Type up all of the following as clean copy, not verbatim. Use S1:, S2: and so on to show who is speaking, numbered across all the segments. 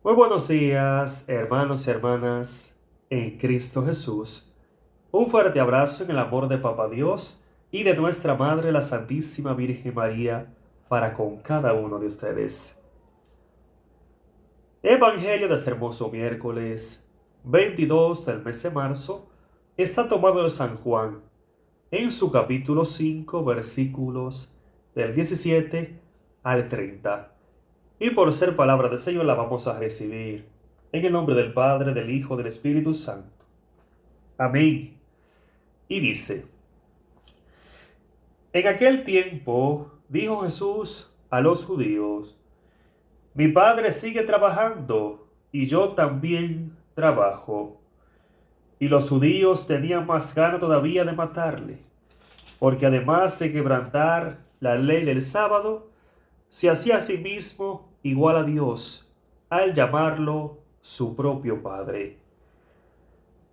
S1: Muy buenos días, hermanos y hermanas en Cristo Jesús. Un fuerte abrazo en el amor de Papá Dios y de nuestra Madre, la Santísima Virgen María, para con cada uno de ustedes. Evangelio de este hermoso miércoles 22 del mes de marzo está tomado de San Juan en su capítulo 5, versículos del 17 al 30. Y por ser palabra del Señor la vamos a recibir en el nombre del Padre, del Hijo, del Espíritu Santo. Amén. Y dice: En aquel tiempo dijo Jesús a los judíos: Mi Padre sigue trabajando y yo también trabajo. Y los judíos tenían más gana todavía de matarle, porque además de quebrantar la ley del sábado, se hacía a sí mismo igual a Dios al llamarlo su propio Padre.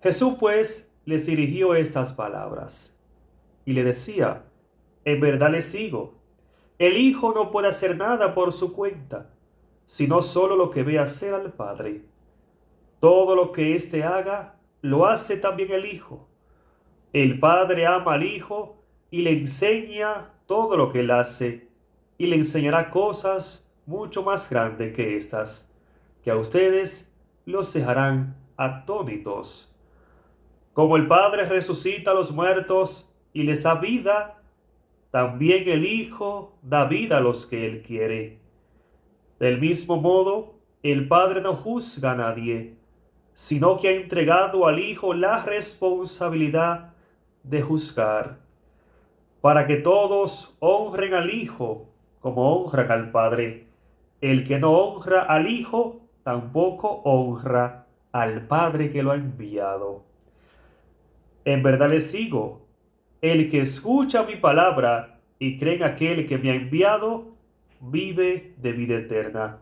S1: Jesús pues les dirigió estas palabras y le decía: En verdad les digo, el Hijo no puede hacer nada por su cuenta, sino solo lo que ve hacer al Padre. Todo lo que éste haga, lo hace también el Hijo. El Padre ama al Hijo y le enseña todo lo que él hace, y le enseñará cosas mucho más grandes que estas, que a ustedes los dejarán atónitos. Como el Padre resucita a los muertos y les da vida, también el Hijo da vida a los que él quiere. Del mismo modo, el Padre no juzga a nadie, sino que ha entregado al Hijo la responsabilidad de juzgar, para que todos honren al Hijo como honran al Padre. El que no honra al Hijo, tampoco honra al Padre que lo ha enviado. En verdad les digo, el que escucha mi palabra y cree en aquel que me ha enviado, vive de vida eterna.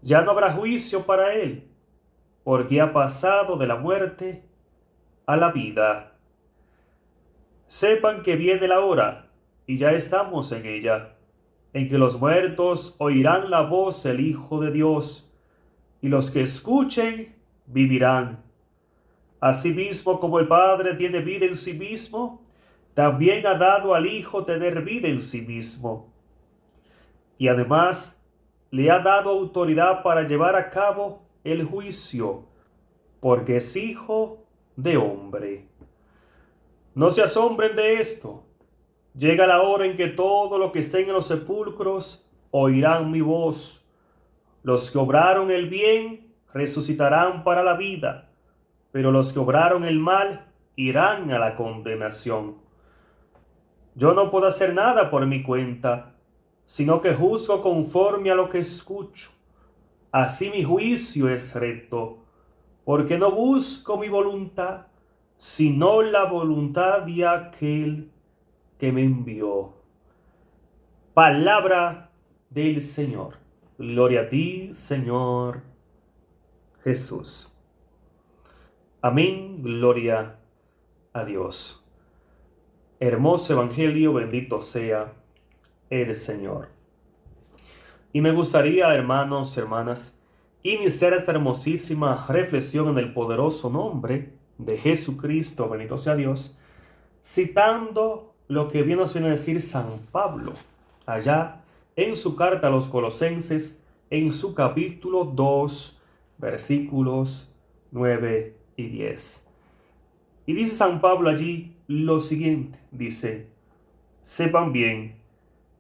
S1: Ya no habrá juicio para él, porque ha pasado de la muerte a la vida. Sepan que viene la hora, y ya estamos en ella, en que los muertos oirán la voz del Hijo de Dios, y los que escuchen vivirán. Asimismo, como el Padre tiene vida en sí mismo, también ha dado al Hijo tener vida en sí mismo. Y además le ha dado autoridad para llevar a cabo el juicio, porque es Hijo de hombre. No se asombren de esto. Llega la hora en que todo lo que estén en los sepulcros oirán mi voz. Los que obraron el bien resucitarán para la vida, pero los que obraron el mal irán a la condenación. Yo no puedo hacer nada por mi cuenta, sino que juzgo conforme a lo que escucho. Así mi juicio es recto, porque no busco mi voluntad, sino la voluntad de aquel que me envió. Palabra del Señor. Gloria a ti, Señor Jesús. Amén. Gloria a Dios. Hermoso Evangelio, bendito sea el Señor. Y me gustaría, hermanos y hermanas, iniciar esta hermosísima reflexión en el poderoso nombre de Jesucristo, bendito sea Dios, citando lo que bien nos viene a decir San Pablo, allá en su carta a los Colosenses, en su capítulo 2, versículos 9 y 10. Y dice San Pablo allí lo siguiente, dice: Sepan bien,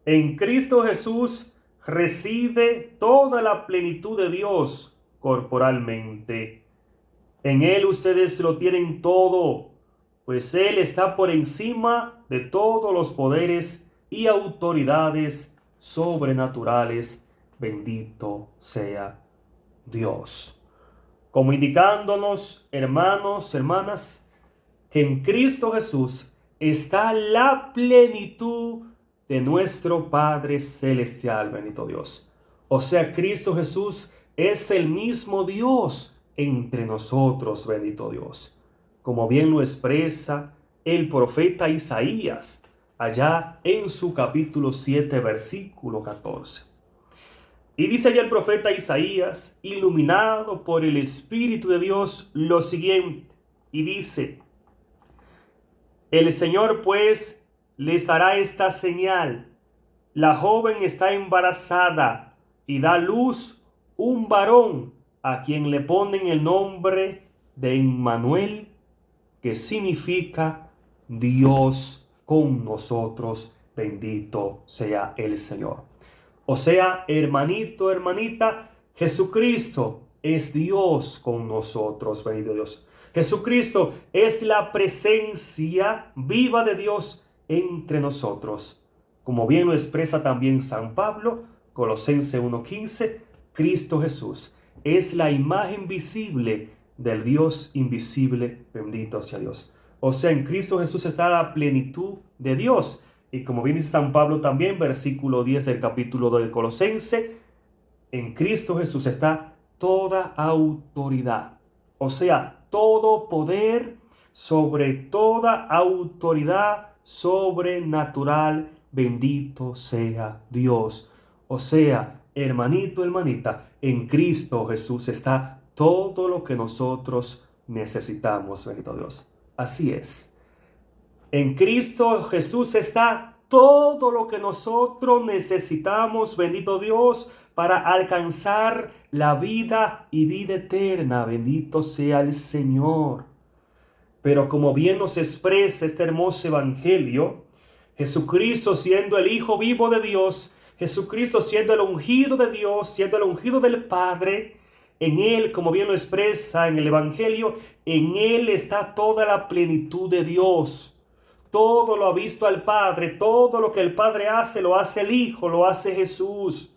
S1: en Cristo Jesús reside toda la plenitud de Dios corporalmente. En Él ustedes lo tienen todo, pues Él está por encima de todos los poderes y autoridades sobrenaturales. Bendito sea Dios. Como indicándonos, hermanos, hermanas, que en Cristo Jesús está la plenitud de nuestro Padre Celestial, bendito Dios. O sea, Cristo Jesús es el mismo Dios entre nosotros, bendito Dios. Como bien lo expresa el profeta Isaías, allá en su capítulo 7, versículo 14. Y dice allá el profeta Isaías, iluminado por el Espíritu de Dios, lo siguiente. Y dice, el Señor pues les dará esta señal. La joven está embarazada y da a luz un varón a quien le ponen el nombre de Emmanuel, que significa Dios con nosotros. Bendito sea el Señor. O sea, hermanito, hermanita, Jesucristo es Dios con nosotros, bendito Dios. Jesucristo es la presencia viva de Dios entre nosotros. Como bien lo expresa también San Pablo, Colosenses 1:15, Cristo Jesús es la imagen visible del Dios invisible, bendito sea Dios. O sea, en Cristo Jesús está la plenitud de Dios. Y como bien dice San Pablo también, versículo 10 del capítulo 2 de Colosense, en Cristo Jesús está toda autoridad. O sea, todo poder sobre toda autoridad sobrenatural. Bendito sea Dios. O sea, hermanito, hermanita, en Cristo Jesús está todo lo que nosotros necesitamos, bendito Dios. Así es. En Cristo Jesús está todo lo que nosotros necesitamos, bendito Dios, para alcanzar la vida y vida eterna. Bendito sea el Señor. Pero como bien nos expresa este hermoso evangelio, Jesucristo siendo el Hijo vivo de Dios, Jesucristo siendo el ungido de Dios, siendo el ungido del Padre, en Él, como bien lo expresa en el evangelio, en Él está toda la plenitud de Dios. Todo lo ha visto al Padre, todo lo que el Padre hace, lo hace el Hijo, lo hace Jesús.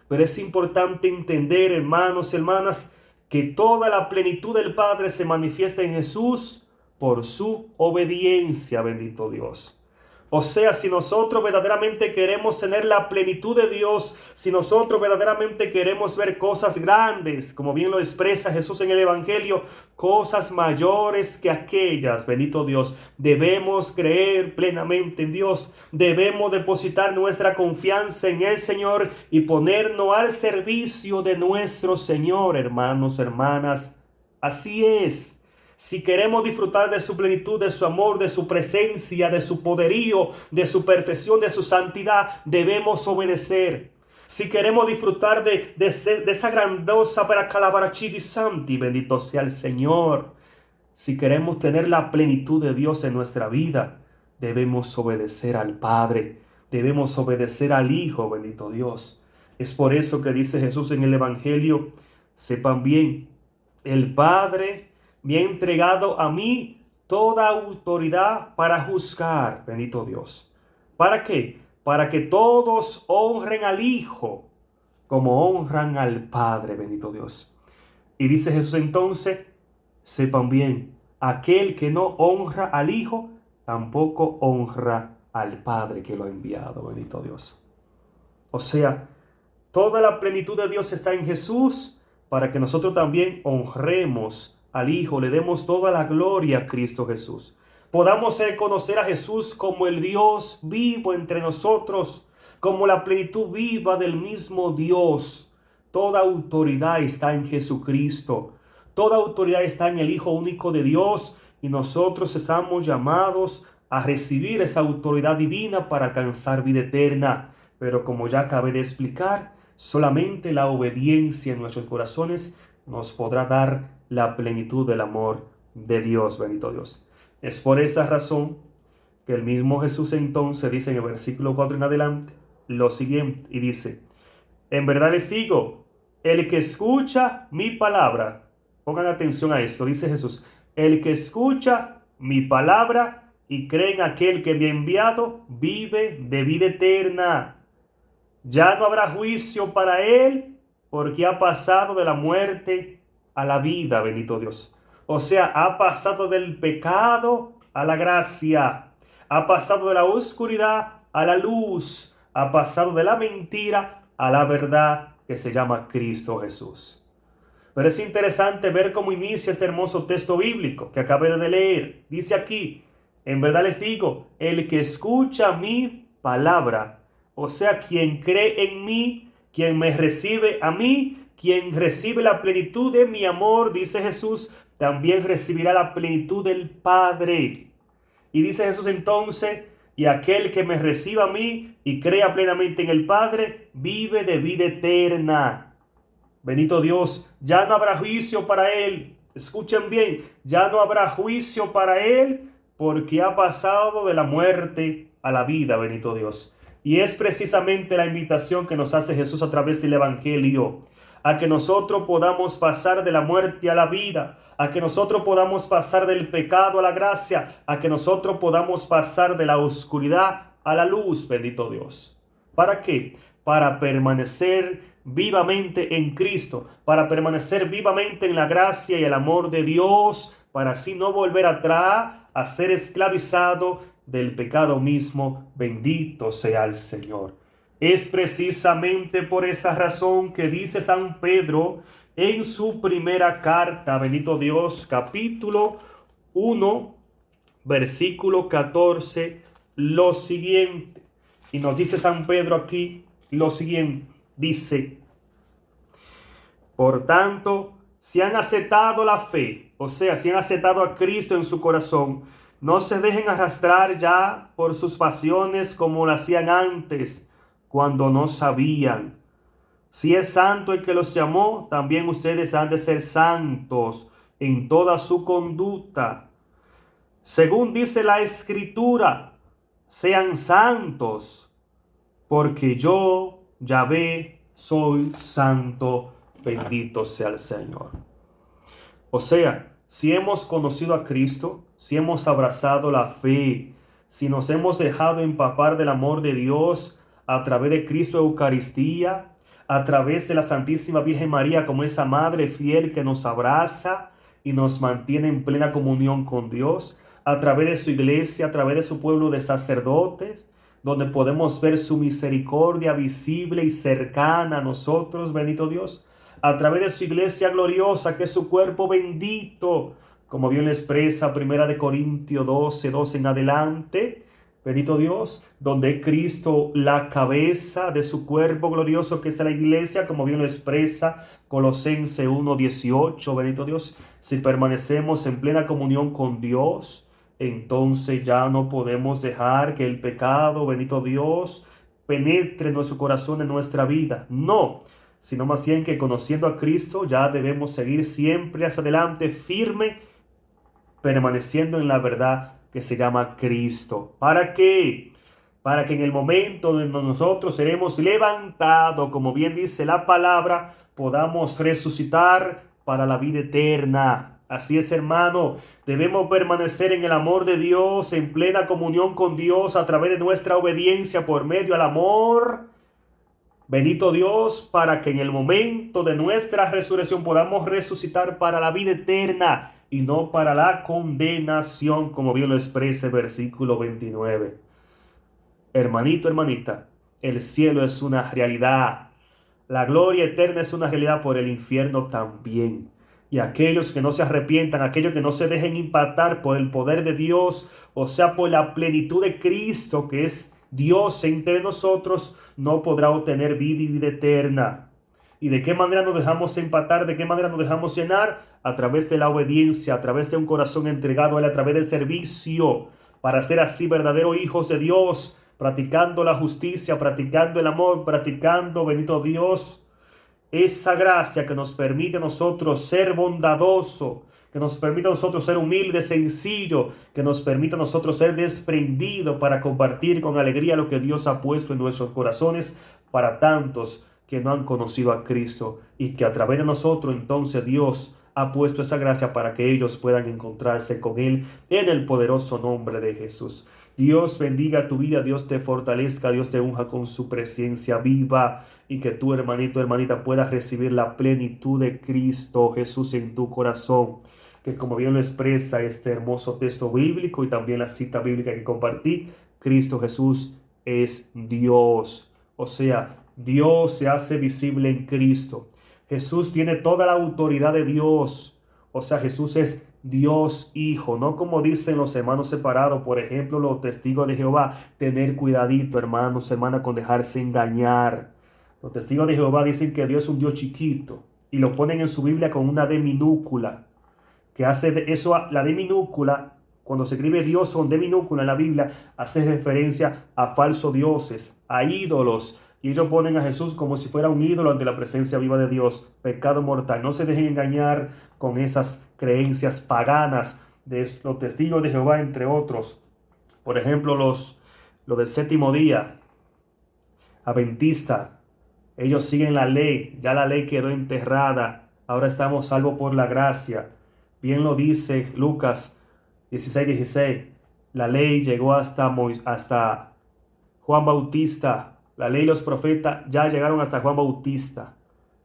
S1: Pero es importante entender, hermanos y hermanas, que toda la plenitud del Padre se manifiesta en Jesús por su obediencia, bendito Dios. O sea, si nosotros verdaderamente queremos tener la plenitud de Dios, si nosotros verdaderamente queremos ver cosas grandes, como bien lo expresa Jesús en el Evangelio, cosas mayores que aquellas, bendito Dios, debemos creer plenamente en Dios, debemos depositar nuestra confianza en el Señor y ponernos al servicio de nuestro Señor, hermanos, hermanas. Así es. Si queremos disfrutar de su plenitud, de su amor, de su presencia, de su poderío, de su perfección, de su santidad, debemos obedecer. Si queremos disfrutar de esa grandiosa para Calabarachidi Santi, bendito sea el Señor. Si queremos tener la plenitud de Dios en nuestra vida, debemos obedecer al Padre, debemos obedecer al Hijo, bendito Dios. Es por eso que dice Jesús en el Evangelio, sepan bien, el Padre me ha entregado a mí toda autoridad para juzgar, bendito Dios. ¿Para qué? Para que todos honren al Hijo como honran al Padre, bendito Dios. Y dice Jesús entonces, sepan bien, aquel que no honra al Hijo, tampoco honra al Padre que lo ha enviado, bendito Dios. O sea, toda la plenitud de Dios está en Jesús para que nosotros también honremos al Hijo, le demos toda la gloria a Cristo Jesús. Podamos reconocer a Jesús como el Dios vivo entre nosotros, como la plenitud viva del mismo Dios. Toda autoridad está en Jesucristo. Toda autoridad está en el Hijo único de Dios y nosotros estamos llamados a recibir esa autoridad divina para alcanzar vida eterna. Pero como ya acabé de explicar, solamente la obediencia en nuestros corazones nos podrá dar la plenitud del amor de Dios, bendito Dios. Es por esa razón que el mismo Jesús entonces dice en el versículo 4 en adelante lo siguiente y dice, en verdad les digo, el que escucha mi palabra, pongan atención a esto, dice Jesús, el que escucha mi palabra y cree en aquel que me ha enviado, vive de vida eterna. Ya no habrá juicio para él, porque ha pasado de la muerte a la vida, bendito Dios. O sea, ha pasado del pecado a la gracia, ha pasado de la oscuridad a la luz, ha pasado de la mentira a la verdad que se llama Cristo Jesús. Pero es interesante ver cómo inicia este hermoso texto bíblico que acabé de leer. Dice aquí, en verdad les digo, el que escucha mi palabra, o sea, quien cree en mí, quien me recibe a mí, quien recibe la plenitud de mi amor, dice Jesús, también recibirá la plenitud del Padre. Y dice Jesús entonces, y aquel que me reciba a mí y crea plenamente en el Padre, vive de vida eterna. Bendito Dios, ya no habrá juicio para él. Escuchen bien, ya no habrá juicio para él porque ha pasado de la muerte a la vida, bendito Dios. Y es precisamente la invitación que nos hace Jesús a través del Evangelio, a que nosotros podamos pasar de la muerte a la vida, a que nosotros podamos pasar del pecado a la gracia, a que nosotros podamos pasar de la oscuridad a la luz, bendito Dios. ¿Para qué? Para permanecer vivamente en Cristo, para permanecer vivamente en la gracia y el amor de Dios, para así no volver atrás a ser esclavizado del pecado mismo. Bendito sea el Señor. Es precisamente por esa razón que dice San Pedro en su primera carta, bendito Dios, capítulo 1, versículo 14, lo siguiente. Y nos dice San Pedro aquí lo siguiente. Dice, por tanto, si han aceptado la fe, o sea, si han aceptado a Cristo en su corazón, no se dejen arrastrar ya por sus pasiones como lo hacían antes, cuando no sabían. Si es santo el que los llamó, también ustedes han de ser santos en toda su conducta. Según dice la Escritura, sean santos, porque yo, Yahvé, soy santo. Bendito sea el Señor. O sea, si hemos conocido a Cristo, si hemos abrazado la fe, si nos hemos dejado empapar del amor de Dios a través de Cristo Eucaristía, a través de la Santísima Virgen María como esa madre fiel que nos abraza y nos mantiene en plena comunión con Dios, a través de su iglesia, a través de su pueblo de sacerdotes, donde podemos ver su misericordia visible y cercana a nosotros, bendito Dios, a través de su iglesia gloriosa, que es su cuerpo bendito, como bien lo expresa 1 Corintios 12 en adelante, bendito Dios, donde es Cristo la cabeza de su cuerpo glorioso, que es la iglesia, como bien lo expresa Colosenses 1:18, bendito Dios. Si permanecemos en plena comunión con Dios, entonces ya no podemos dejar que el pecado, bendito Dios, penetre en nuestro corazón, en nuestra vida. No, sino más bien que conociendo a Cristo ya debemos seguir siempre hacia adelante, firme, permaneciendo en la verdad que se llama Cristo. ¿Para qué? Para que en el momento donde nosotros seremos levantados, como bien dice la palabra, podamos resucitar para la vida eterna. Así es, hermano, debemos permanecer en el amor de Dios, en plena comunión con Dios a través de nuestra obediencia por medio del amor. Bendito Dios, para que en el momento de nuestra resurrección podamos resucitar para la vida eterna y no para la condenación, como bien lo expresa el versículo 29. Hermanito, hermanita, el cielo es una realidad. La gloria eterna es una realidad, por el infierno también. Y aquellos que no se arrepientan, aquellos que no se dejen impactar por el poder de Dios, o sea, por la plenitud de Cristo, que es Dios entre nosotros, no podrá obtener vida y vida eterna. ¿Y de qué manera nos dejamos empatar? ¿De qué manera nos dejamos llenar? A través de la obediencia, a través de un corazón entregado a Él, a través del servicio, para ser así verdaderos hijos de Dios, practicando la justicia, practicando el amor, practicando, bendito Dios, esa gracia que nos permite a nosotros ser bondadoso, que nos permite a nosotros ser humilde, sencillo, que nos permite a nosotros ser desprendido para compartir con alegría lo que Dios ha puesto en nuestros corazones para tantos que no han conocido a Cristo, y que a través de nosotros entonces Dios ha puesto esa gracia para que ellos puedan encontrarse con Él en el poderoso nombre de Jesús. Dios bendiga tu vida, Dios te fortalezca, Dios te unja con su presencia viva, y que tu hermanito, hermanita, puedas recibir la plenitud de Cristo Jesús en tu corazón. Que como bien lo expresa este hermoso texto bíblico y también la cita bíblica que compartí, Cristo Jesús es Dios. O sea, Dios se hace visible en Cristo. Jesús tiene toda la autoridad de Dios. O sea, Jesús es Dios Hijo, no como dicen los hermanos separados, por ejemplo, los testigos de Jehová. Tener cuidadito, hermanos, hermanas, con dejarse engañar. Los testigos de Jehová dicen que Dios es un Dios chiquito y lo ponen en su Biblia con una D minúscula, que hace de eso, la D minúscula, cuando se escribe Dios con D minúscula en la Biblia, hace referencia a falsos dioses, a ídolos. Y ellos ponen a Jesús como si fuera un ídolo ante la presencia viva de Dios. Pecado mortal. No se dejen engañar con esas creencias paganas de los testigos de Jehová, entre otros. Por ejemplo, los del séptimo día, adventista. Ellos siguen la ley. Ya la ley quedó enterrada. Ahora estamos salvos por la gracia. Bien lo dice Lucas 16:16. La ley llegó hasta Juan Bautista. La ley y los profetas ya llegaron hasta Juan Bautista.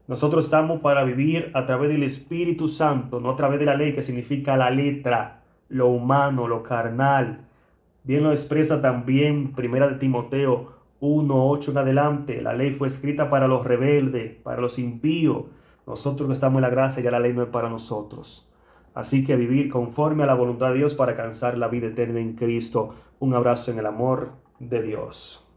S1: Nosotros estamos para vivir a través del Espíritu Santo, no a través de la ley, que significa la letra, lo humano, lo carnal. Bien lo expresa también Primera de Timoteo 1:8 en adelante. La ley fue escrita para los rebeldes, para los impíos. Nosotros que estamos en la gracia, ya la ley no es para nosotros. Así que vivir conforme a la voluntad de Dios para alcanzar la vida eterna en Cristo. Un abrazo en el amor de Dios.